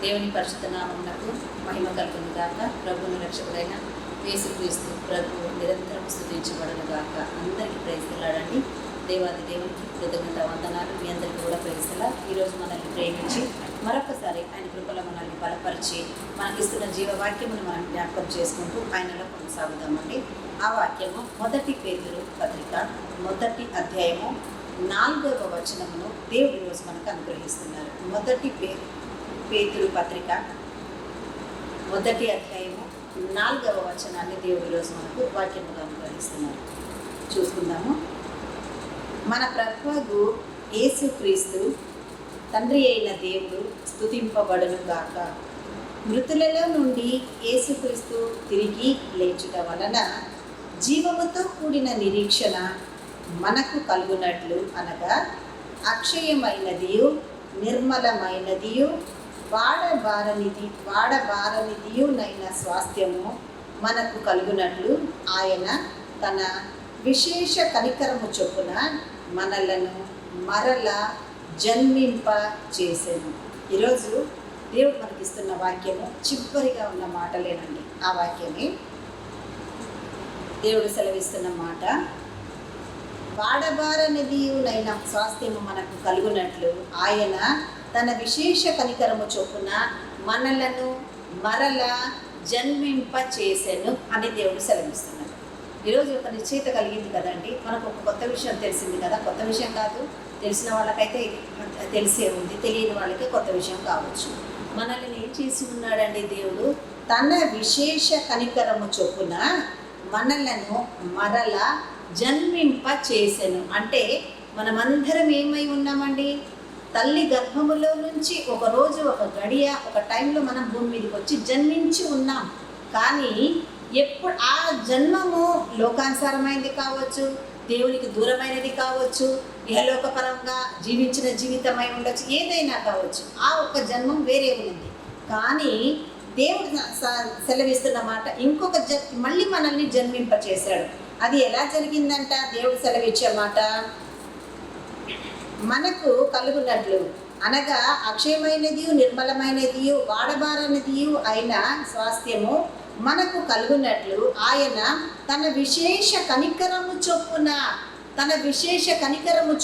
దేవుని పరిశుద్ధ నామమునకు మహిమ కలుగును గాక. ప్రభువును రక్షకుడైన యేసుక్రీస్తు ప్రభువు నిరంతరం స్తుతించబడును గాక. అందరికీ ప్రైజ్లాడండి. దేవాది దేవునికి కృతజ్ఞత వందనాలు. మీ అందరికీ కూడా ప్రైజ్లా. ఈరోజు మనల్ని ప్రేమించి మరొకసారి ఆయన కృపలో మనల్ని బలపరిచి మనకిస్తున్న జీవవాక్యమును మనం జ్ఞాపకం చేసుకుంటూ ఆయనలో కొనసాగుదామండి. ఆ వాక్యము 1 పేతురు పత్రిక 1 అధ్యాయము 4వ వచనమును దేవుడు ఈరోజు మనకు అనుగ్రహిస్తున్నారు. 1 పేతురు పత్రిక 1 అధ్యాయము 4వ వచనాన్ని దేవుడు ఈరోజు మనకు వాక్యముగా అనుగ్రహిస్తున్నారు. చూసుకుందాము. మన ప్రభువు యేసుక్రీస్తు తండ్రి అయిన దేవుడు స్తుతింపబడును గాక. మృతులలో నుండి యేసుక్రీస్తు తిరిగి లేచుట వలన జీవముతో కూడిన నిరీక్షణ మనకు కలుగునట్లు, అనగా అక్షయమైనదియు నిర్మలమైనదియు వాడబారనిదియునైన స్వాస్థ్యము మనకు కలుగునట్లు ఆయన తన విశేష కనికరము చొప్పున మనలను మరల జన్మింప చేసెను. ఈరోజు దేవుడు మనకిస్తున్న వాక్యము చివరిగా ఉన్న మాటలేనండి. ఆ వాక్యమే దేవుడు సెలవిస్తున్న మాట. వాడబారనిదియునైన స్వాస్థ్యము మనకు కలుగునట్లు ఆయన తన విశేష కనికరము చొప్పున మనలను మరల జన్మింప చేసెను అని దేవుడు సెలవిస్తున్నాడు. ఈరోజు ఒక నిశ్చయిత కలిగింది కదండి. మనకు ఒక కొత్త విషయం తెలిసింది కదా. కొత్త విషయం కాదు, తెలిసిన వాళ్ళకైతే తెలిసే ఉంది, తెలియని వాళ్ళకి కొత్త విషయం కావచ్చు. మనల్ని ఏం చేసి ఉన్నాడండి దేవుడు? తన విశేష కనికరము చొప్పున మనలను మరల జన్మింప చేసెను. అంటే మనమందరం ఏమై ఉన్నామండి? తల్లి గర్భములో నుంచి ఒకరోజు, ఒక గడియ, ఒక టైంలో మనం భూమి మీదకి వచ్చి జన్మించి ఉన్నాం. కానీ ఎప్పుడు ఆ జన్మము లోకానుసారమైనది కావచ్చు, దేవునికి దూరమైనది కావచ్చు, ఇహలోకపరంగా జీవించిన జీవితమై ఉండొచ్చు, ఏదైనా కావచ్చు. ఆ ఒక్క జన్మం వేరే ఉంది. కానీ దేవుడు సెలవిస్తున్న మాట ఇంకొక మళ్ళీ మనల్ని జన్మింప చేశాడు. అది ఎలా జరిగిందంట? దేవుడు సెలవిచ్చే మాట, మనకు కలుగునట్లు, అనగా అక్షయమైనదియు నిర్మలమైనదియు వాడబారనిదియు అయిన స్వాస్థ్యము మనకు కలుగునట్లు ఆయన తన విశేష కనికరము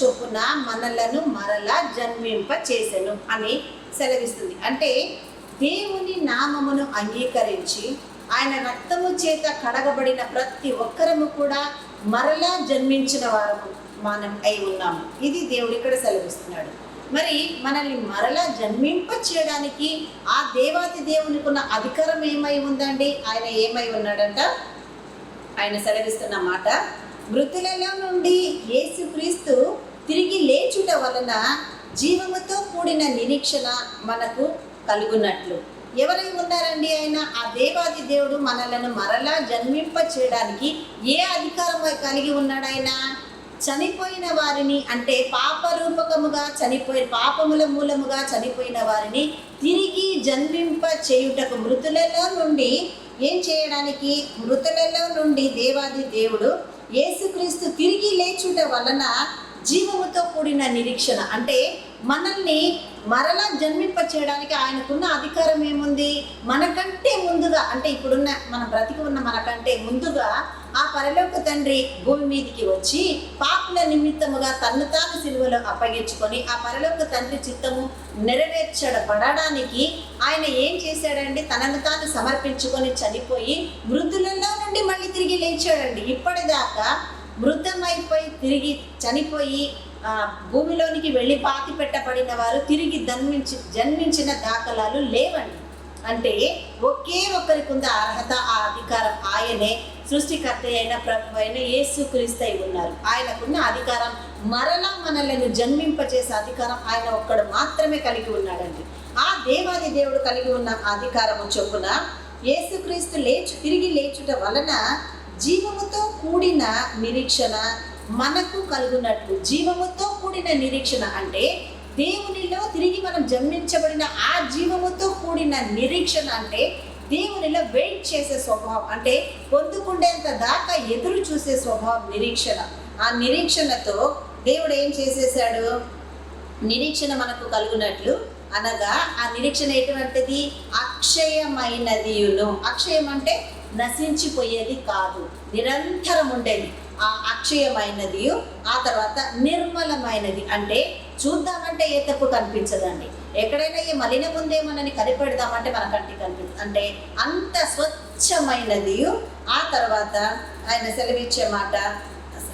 చొప్పున మనలను మరలా జన్మింప చేసెను అని సెలవిస్తుంది. అంటే దేవుని నామమును అంగీకరించి ఆయన రక్తము చేత కడగబడిన ప్రతి ఒక్కరము కూడా మరలా జన్మించిన వారము మనం అయి ఉన్నాము. ఇది దేవుడు ఇక్కడ సెలవిస్తున్నాడు. మరి మనల్ని మరలా జన్మింప చేయడానికి ఆ దేవాతి దేవునికి ఉన్న అధికారం ఏమై ఉందండి? ఆయన ఏమై ఉన్నాడంట? ఆయన సెలవిస్తున్న మాట, మృతులలో నుండి యేసుక్రీస్తు తిరిగి లేచుట వలన జీవముతో కూడిన నిరీక్షణ మనకు కలుగునట్లు. ఎవరై ఉన్నారండి ఆయన? ఆ దేవాది దేవుడు మనలను మరలా జన్మింప చేయడానికి ఏ అధికారం కలిగి ఉన్నాడు ఆయన? చనిపోయిన వారిని, అంటే పాపముల మూలముగా చనిపోయిన వారిని తిరిగి జన్మింప చేయుటకు, మృతులలో నుండి ఏం చేయడానికి? మృతులలో నుండి దేవాది దేవుడు యేసుక్రీస్తు తిరిగి లేచుట వలన జీవముతో కూడిన నిరీక్షణ, అంటే మనల్ని మరలా జన్మింప చేయడానికి ఆయనకున్న అధికారం ఏముంది? మనకంటే ముందుగా, అంటే ఇప్పుడున్న మన బ్రతికి ఉన్న మనకంటే ముందుగా ఆ పరలోక తండ్రి భూమి మీదికి వచ్చి పాపుల నిమిత్తముగా తన్ను తాను సిలువలో అప్పగించుకొని ఆ పరలోక తండ్రి చిత్తము నెరవేర్చబడడానికి ఆయన ఏం చేశాడండి? తనను తాను సమర్పించుకొని చనిపోయి మృతులలో నుండి మళ్ళీ తిరిగి లేచాడండి. ఇప్పటిదాకా మృతమైపోయి తిరిగి చనిపోయి భూమిలోనికి వెళ్ళి పాతి పెట్టబడిన వారు తిరిగి జన్మించిన దాఖలాలు లేవండి. అంటే ఒకే ఒక్కరికి ఉంది అర్హత, ఆ అధికారం. ఆయనే సృష్టికర్త అయిన ప్రభు అయిన యేసుక్రీస్తు అయి ఉన్నారు. ఆయనకున్న అధికారం, మరలా మనలను జన్మింపచేసే అధికారం ఆయన ఒక్కడు మాత్రమే కలిగి ఉన్నాడండి. ఆ దేవాది దేవుడు కలిగి ఉన్న అధికారము చొప్పున యేసుక్రీస్తు తిరిగి లేచుట వలన జీవముతో కూడిన నిరీక్షణ మనకు కలుగునట్లు. జీవముతో కూడిన నిరీక్షణ అంటే దేవునిలో తిరిగి మనం జన్మించబడిన ఆ జీవముతో కూడిన నిరీక్షణ అంటే దేవునిలో వెయిట్ చేసే స్వభావం, అంటే పొందుకుండేంత దాకా ఎదురు చూసే స్వభావం నిరీక్షణ. ఆ నిరీక్షణతో దేవుడు ఏం చేసేసాడు? నిరీక్షణ మనకు కలుగునట్లు అనగా ఆ నిరీక్షణ ఎటువంటిది? అక్షయమైనదియును. అక్షయం అంటే నశించిపోయేది కాదు, నిరంతరం ఉండేది. ఆ అక్షయమైనది, ఆ తర్వాత నిర్మలమైనది అంటే చూద్దామంటే ఏ తప్పు కనిపించదండి. ఎక్కడైనా ఏ మలినం ఉందేమోనని కనిపెడదామంటే మన కంటికి కనిపించదు. అంటే అంత స్వచ్ఛమైనది. ఆ తర్వాత ఆయన సెలవిచ్చే మాట,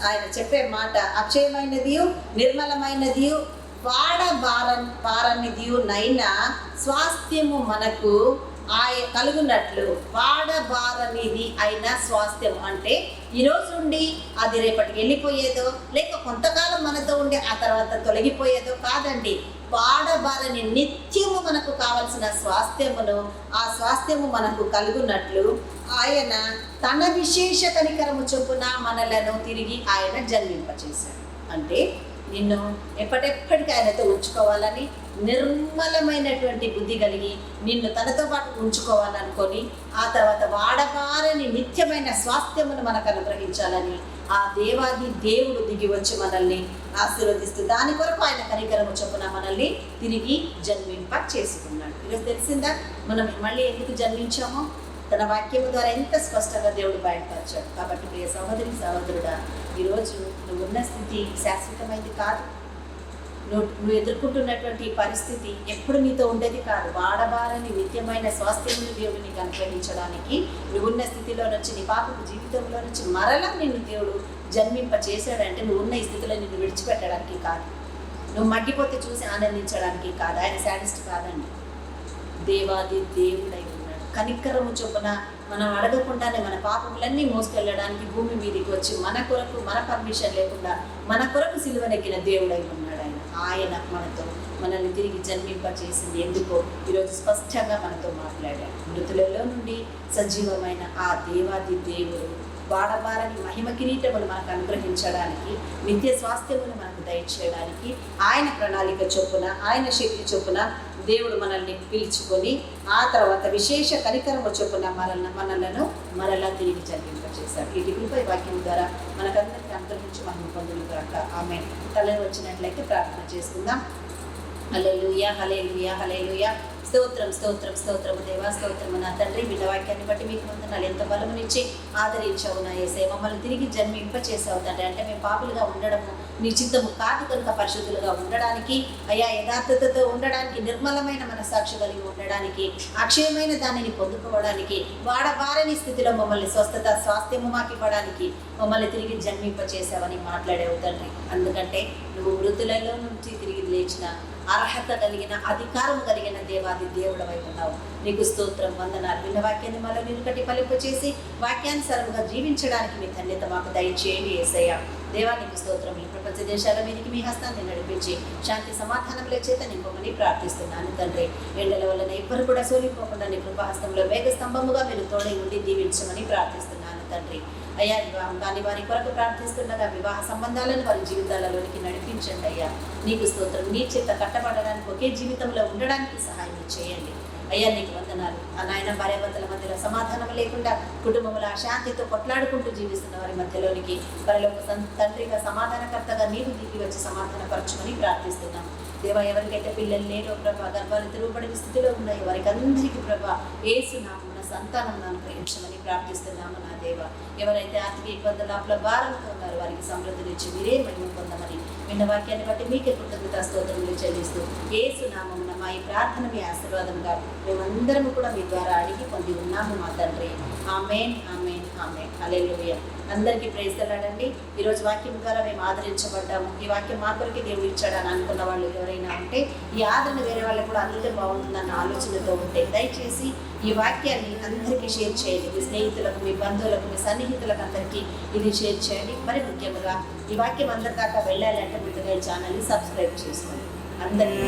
ఆయన చెప్పే మాట అక్షయమైనది, నిర్మలమైనది, పారనిది నైనా స్వాస్థ్యము మనకు కలుగునట్లు. వాడబారనిది అయిన స్వాస్థ్యం అంటే ఈరోజు ఉండి అది రేపటికి వెళ్ళిపోయేదో, లేక కొంతకాలం మనతో ఉండి ఆ తర్వాత తొలగిపోయేదో కాదండి. వాడబారని నిత్యము మనకు కావలసిన స్వాస్థ్యమును, ఆ స్వాస్థ్యము మనకు కలుగునట్లు ఆయన తన విశేష కనికరము చొప్పున మనలను తిరిగి ఆయన జన్మింపచేశాడు. అంటే నిన్ను ఎప్పటికీ ఆయనతో ఉంచుకోవాలని, నిర్మలమైనటువంటి బుద్ధి కలిగి నిన్ను తనతో పాటు ఉంచుకోవాలనుకొని, ఆ తర్వాత వాడబారని నిత్యమైన స్వాస్థ్యమును మనకు అనుగ్రహించాలని ఆ దేవాది దేవుడు దిగి వచ్చి మనల్ని ఆశీర్వదిస్తూ దాని కొరకు ఆయన కనికరము చొప్పున మనల్ని తిరిగి జన్మింప చేసుకున్నాడు. ఈరోజు తెలిసిందా మనం మళ్ళీ ఎందుకు జన్మించామో? తన వాక్యము ద్వారా ఎంత స్పష్టంగా దేవుడు బయటపరిచాడు. కాబట్టి ప్రియ సహోదరి సహోదరుడా, ఈరోజు నువ్వు ఉన్న స్థితి శాశ్వతమైంది కాదు. నువ్వు ఎదుర్కొంటున్నటువంటి పరిస్థితి ఎప్పుడు నీతో ఉండేది కాదు. వాడబారని నిత్యమైన స్వాస్థ్యమును దేవుడు నీకు అనుగ్రహించడానికి నువ్వున్న స్థితిలో నుంచి, నీ పాపపు జీవితంలో నుంచి మరలా నిన్ను దేవుడు జన్మింప చేశాడంటే నువ్వు ఉన్న ఈ స్థితిలో నిన్ను విడిచిపెట్టడానికి కాదు, నువ్వు మగ్గిపోతే చూసి ఆనందించడానికి కాదు. ఆయన శాడిస్ట్ కాదండి, దేవాది దేవుడై ఉన్నాడు. కనికరము చొప్పున మనం అడగకుండానే మన పాపములన్నీ మోసుకెళ్ళడానికి భూమి మీదకి వచ్చి మన కొరకు, మన పర్మిషన్ లేకుండా మన కొరకు సిలువనెక్కిన దేవుడై ఉన్నాడు. ఆయన మనల్ని తిరిగి జన్మింప చేసింది ఎందుకో ఈరోజు స్పష్టంగా మనతో మాట్లాడాడు. మృతులలో నుండి సజీవమైన ఆ దేవాది దేవుడు వాడబారని మహిమ కిరీటములు మనకు అనుగ్రహించడానికి, నిత్య స్వాస్థ్యములు మనకు దయచేయడానికి ఆయన ప్రణాళిక చొప్పున, ఆయన శక్తి చొప్పున దేవుడు మనల్ని పిలుచుకొని ఆ తర్వాత విశేష కనికరము చొప్పున మనలను మరలా తిరిగి జన్మింపచేశాడు. ఈ కృపై వాక్యం ద్వారా మనకందరికీ అనుగ్రహించి మహిమ పొందులు గాక. ఆమేన్. తలను వచ్చినట్లయితే ప్రార్థన చేసుకుందాం. హల్లెలూయా, హల్లెలూయా, హల్లెలూయా. స్తోత్రం, స్తోత్రం, స్తోత్రము దేవా, స్తోత్రము నా తండ్రి. బిడ్డ వాక్యాన్ని బట్టి మీకు వందనాలు. ఎంత బలమునిచ్చి ఆదరించావు నా యేసయ్య. మమ్మల్ని తిరిగి జన్మింప చేసావు తండ్రి. అంటే మేము పాపులుగా ఉండడము నీ చిత్తము కాదు కనుక పరిశుద్ధులుగా ఉండడానికి, అయ్యా యథార్థతతో ఉండడానికి, నిర్మలమైన మనసాక్షి కలిగి ఉండడానికి, అక్షయమైన దానిని పొందుకోవడానికి, వాడబారని స్థితిలో మమ్మల్ని స్వాస్థ్యము మాకు ఇవ్వడానికి మమ్మల్ని తిరిగి జన్మింప చేసావని మాట్లాడేవు తండ్రి. అందుకంటే నువ్వు మృతులలో నుంచి తిరిగి లేచిన అర్హత కలిగిన, అధికారం కలిగిన దేవాది దేవుడు వైపు ఉన్నావు. నీకు స్తోత్రం, వందనాలు. విన్న వాక్యాన్ని మళ్ళీ నిలుకటి ఫలింప చేసి వాక్యానుసారంగా జీవించడానికి మీ ధన్యత మాకు దయచేయండి యేసయ్య. దేవా నీకు స్తోత్రం. ఈ ప్రపంచ దేశాల మీదకి మీ హస్తాన్ని నడిపించి శాంతి సమాధానముల చేత నింపమని ప్రార్థిస్తున్నాను తండ్రి. ఎండల వలన ఎవ్వరు కూడా సోలిపోకుండా నీ కృపాహస్తంలో వేగ స్తంభముగా మీరు తోడై ఉండి దీవించమని ప్రార్థిస్తున్నాను తండ్రి. అయ్యా వివాహం కాని వారి కొరకు ప్రార్థిస్తుండగా వివాహ సంబంధాలను వారి జీవితాలలోనికి నడిపించండి అయ్యా. నీకు స్తోత్రం. నీ చేత కట్టబడడానికి, ఒకే జీవితంలో ఉండడానికి సహాయం చేయండి అయ్యా. నీకు వందనాలు. ఆ నాయన భార్యాభర్తల మధ్యలో సమాధానం లేకుండా కుటుంబంలో అశాంతితో కొట్లాడుకుంటూ జీవిస్తున్న వారి మధ్యలోనికి పరలోక తండ్రిగా, సమాధానకర్తగా నీవు దిగి వచ్చి సమాధానపరచుమని ప్రార్థిస్తున్నాం దేవా. ఎవరికైతే పిల్లలు లేరో ప్రభా, గర్భాలు తిరుగుబడిన స్థితిలో ఉన్నాయో వారికి అందరికీ ప్రభా యేసు నామమున సంతానం అనుగ్రహించమని ప్రార్థిస్తున్నాము నా దేవ. ఎవరైతే ఆర్థిక ఇబ్బందులు, అప్పుల భారంతో ఉన్నారో వారికి సమృద్ధినిచ్చి మీరే మహిమ పొందమని విన్న వాక్యాన్ని బట్టి మీకే కృతజ్ఞత స్తోత్రములు చెల్లిస్తూ యేసు నామమున మా ఈ ప్రార్థన మీ ఆశీర్వాదంగా మేమందరము కూడా మీ ద్వారా అడిగి పొంది ఉన్నాము మా తండ్రి. ఆమేన్, ఆమేన్, ఆమేన్. హల్లెలూయా. అందరికీ ప్రైజ్ తెలాడండి. ఈరోజు వాక్యం ద్వారా మేము ఆదరించబడ్డాము. ఈ వాక్యం మా కొరికి దేవుడు ఇచ్చాడని అనుకున్న వాళ్ళు ఎవరైనా ఉంటే, ఈ ఆదరణ వేరే వాళ్ళకు కూడా అందితే బాగుంటుందన్న ఆలోచనతో ఉంటే దయచేసి ఈ వాక్యాన్ని అందరికీ షేర్ చేయండి. మీ స్నేహితులకు, మీ బంధువులకు, మీ సన్నిహితులకు అందరికీ ఇది షేర్ చేయండి. మరి ముఖ్యంగా ఈ వాక్యం అందరి దాకా వెళ్ళాలంటే ముందుగా ఈ ఛానల్ని సబ్స్క్రైబ్ చేసుకోండి. అందరికీ